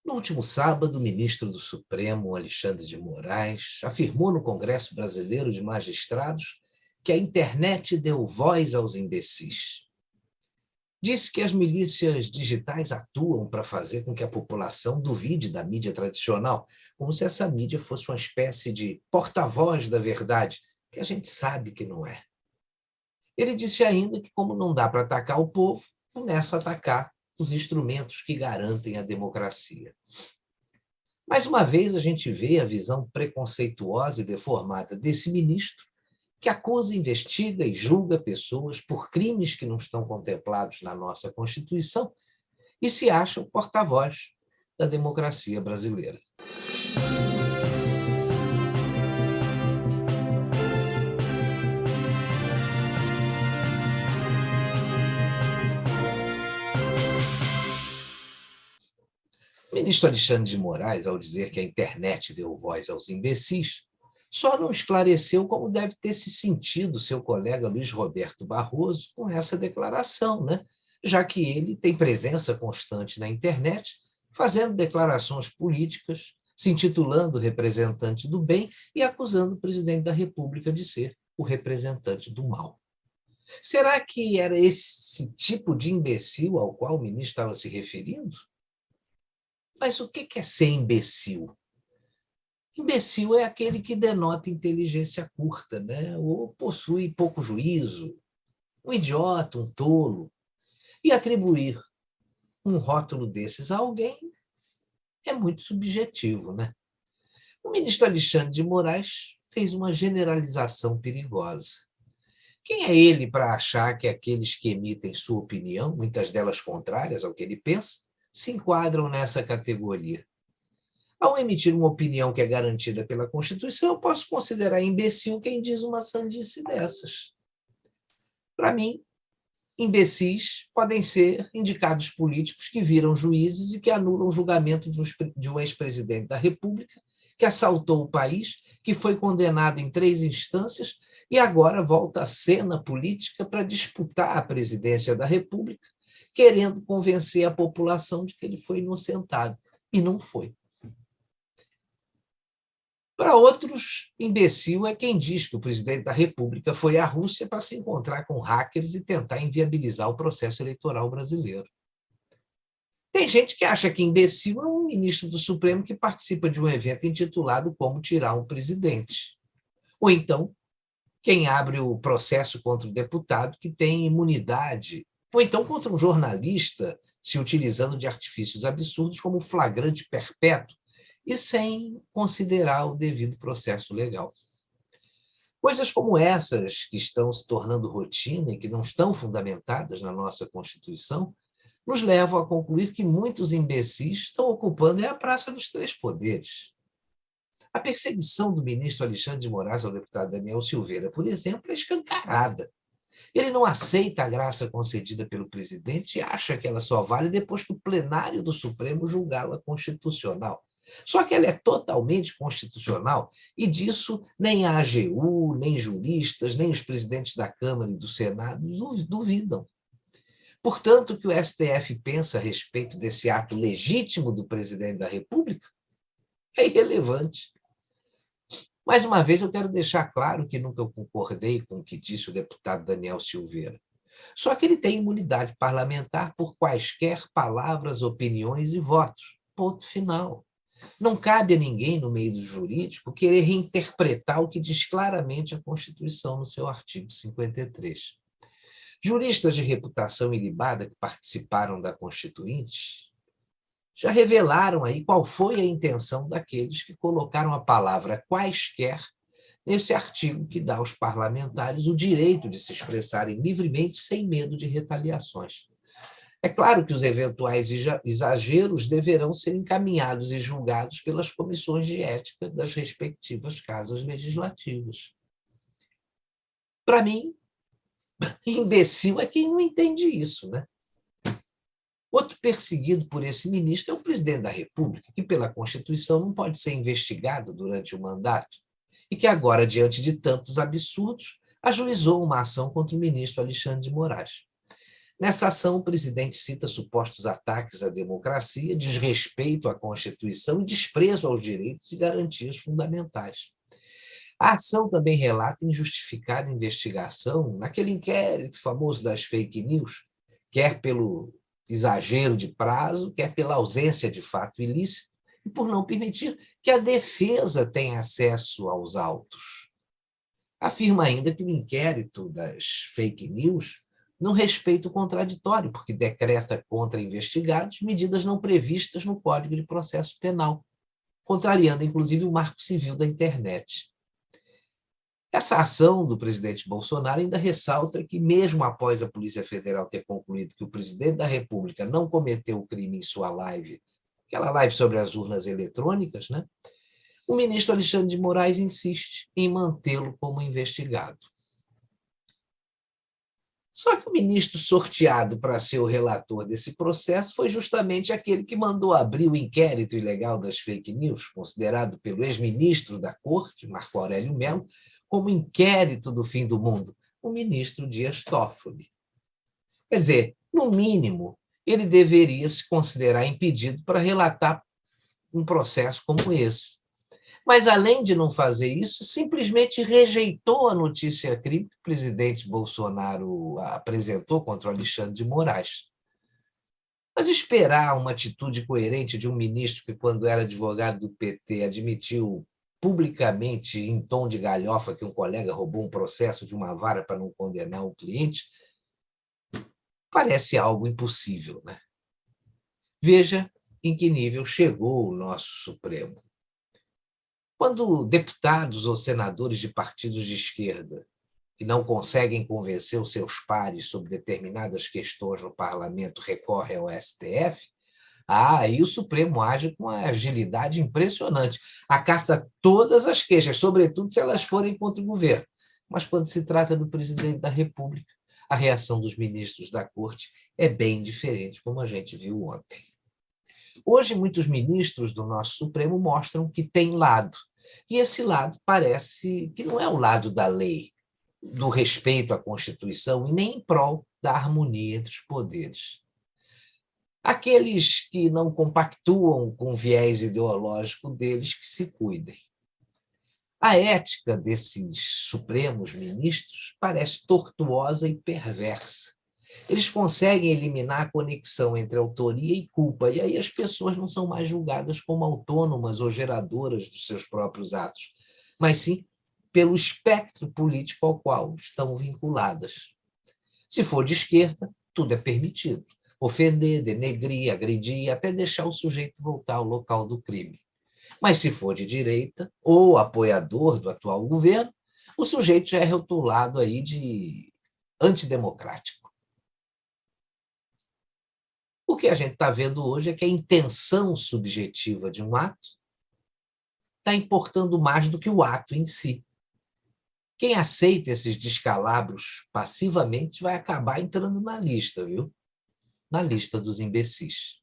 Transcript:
No último sábado, o ministro do Supremo, Alexandre de Moraes, afirmou no Congresso Brasileiro de Magistrados que a internet deu voz aos imbecis. Disse que as milícias digitais atuam para fazer com que a população duvide da mídia tradicional, como se essa mídia fosse uma espécie de porta-voz da verdade, que a gente sabe que não é. Ele disse ainda que, como não dá para atacar o povo, começa a atacar os instrumentos que garantem a democracia. Mais uma vez, a gente vê a visão preconceituosa e deformada desse ministro, que acusa, investiga e julga pessoas por crimes que não estão contemplados na nossa Constituição e se acha o porta-voz da democracia brasileira. O ministro Alexandre de Moraes, ao dizer que a internet deu voz aos imbecis, só não esclareceu como deve ter se sentido seu colega Luiz Roberto Barroso com essa declaração, né? Já que ele tem presença constante na internet, fazendo declarações políticas, se intitulando representante do bem e acusando o presidente da República de ser o representante do mal. Será que era esse tipo de imbecil ao qual o ministro estava se referindo? Mas o que é ser imbecil? Imbecil é aquele que denota inteligência curta, né? Ou possui pouco juízo, um idiota, um tolo. E atribuir um rótulo desses a alguém é muito subjetivo, né? O ministro Alexandre de Moraes fez uma generalização perigosa. Quem é ele para achar que aqueles que emitem sua opinião, muitas delas contrárias ao que ele pensa, se enquadram nessa categoria? Ao emitir uma opinião que é garantida pela Constituição, eu posso considerar imbecil quem diz uma sandice dessas. Para mim, imbecis podem ser indicados políticos que viram juízes e que anulam o julgamento de um ex-presidente da República que assaltou o país, que foi condenado em 3 instâncias e agora volta à cena política para disputar a presidência da República, querendo convencer a população de que ele foi inocentado. E não foi. Para outros, imbecil é quem diz que o presidente da República foi à Rússia para se encontrar com hackers e tentar inviabilizar o processo eleitoral brasileiro. Tem gente que acha que imbecil é um ministro do Supremo que participa de um evento intitulado Como Tirar um Presidente. Ou então, quem abre o processo contra o deputado que tem imunidade. Ou então contra um jornalista se utilizando de artifícios absurdos como flagrante perpétuo, e sem considerar o devido processo legal. Coisas como essas, que estão se tornando rotina e que não estão fundamentadas na nossa Constituição, nos levam a concluir que muitos imbecis estão ocupando a Praça dos Três Poderes. A perseguição do ministro Alexandre de Moraes ao deputado Daniel Silveira, por exemplo, é escancarada. Ele não aceita a graça concedida pelo presidente e acha que ela só vale depois que o plenário do Supremo julgá-la constitucional. Só que ela é totalmente constitucional e disso nem a AGU, nem juristas, nem os presidentes da Câmara e do Senado duvidam. Portanto, o que o STF pensa a respeito desse ato legítimo do presidente da República é irrelevante. Mais uma vez, eu quero deixar claro que nunca concordei com o que disse o deputado Daniel Silveira. Só que ele tem imunidade parlamentar por quaisquer palavras, opiniões e votos. Ponto final. Não cabe a ninguém, no meio do jurídico, querer reinterpretar o que diz claramente a Constituição no seu artigo 53. Juristas de reputação ilibada que participaram da Constituinte já revelaram aí qual foi a intenção daqueles que colocaram a palavra quaisquer nesse artigo que dá aos parlamentares o direito de se expressarem livremente sem medo de retaliações. É claro que os eventuais exageros deverão ser encaminhados e julgados pelas comissões de ética das respectivas casas legislativas. Para mim, imbecil é quem não entende isso, né? Outro perseguido por esse ministro é o presidente da República, que, pela Constituição, não pode ser investigado durante o mandato, e que agora, diante de tantos absurdos, ajuizou uma ação contra o ministro Alexandre de Moraes. Nessa ação, o presidente cita supostos ataques à democracia, desrespeito à Constituição e desprezo aos direitos e garantias fundamentais. A ação também relata injustificada investigação naquele inquérito famoso das fake news, quer pelo exagero de prazo, quer pela ausência de fato ilícito, e por não permitir que a defesa tenha acesso aos autos. Afirma ainda que o inquérito das fake news não respeita o contraditório, porque decreta contra investigados medidas não previstas no Código de Processo Penal, contrariando inclusive o Marco Civil da Internet. Essa ação do presidente Bolsonaro ainda ressalta que, mesmo após a Polícia Federal ter concluído que o presidente da República não cometeu o crime em sua live, aquela live sobre as urnas eletrônicas, né, o ministro Alexandre de Moraes insiste em mantê-lo como investigado. Só que o ministro sorteado para ser o relator desse processo foi justamente aquele que mandou abrir o inquérito ilegal das fake news, considerado pelo ex-ministro da Corte, Marco Aurélio Mello, como inquérito do fim do mundo, o ministro Dias Toffoli. Quer dizer, no mínimo, ele deveria se considerar impedido para relatar um processo como esse. Mas, além de não fazer isso, simplesmente rejeitou a notícia-crime que o presidente Bolsonaro apresentou contra o Alexandre de Moraes. Mas esperar uma atitude coerente de um ministro que, quando era advogado do PT, admitiu publicamente, em tom de galhofa, que um colega roubou um processo de uma vara para não condenar um cliente, parece algo impossível, né? Veja em que nível chegou o nosso Supremo. Quando deputados ou senadores de partidos de esquerda que não conseguem convencer os seus pares sobre determinadas questões no parlamento recorrem ao STF, aí o Supremo age com uma agilidade impressionante. Acarta todas as queixas, sobretudo se elas forem contra o governo. Mas quando se trata do presidente da República, a reação dos ministros da Corte é bem diferente, como a gente viu ontem. Hoje, muitos ministros do nosso Supremo mostram que tem lado, e esse lado parece que não é o lado da lei, do respeito à Constituição e nem em prol da harmonia entre os poderes. Aqueles que não compactuam com o viés ideológico deles, que se cuidem. A ética desses supremos ministros parece tortuosa e perversa. Eles conseguem eliminar a conexão entre autoria e culpa, e aí as pessoas não são mais julgadas como autônomas ou geradoras dos seus próprios atos, mas sim pelo espectro político ao qual estão vinculadas. Se for de esquerda, tudo é permitido. Ofender, denegrir, agredir, até deixar o sujeito voltar ao local do crime. Mas se for de direita, ou apoiador do atual governo, o sujeito já é rotulado aí de antidemocrático. O que a gente está vendo hoje é que a intenção subjetiva de um ato está importando mais do que o ato em si. Quem aceita esses descalabros passivamente vai acabar entrando na lista, viu? Na lista dos imbecis.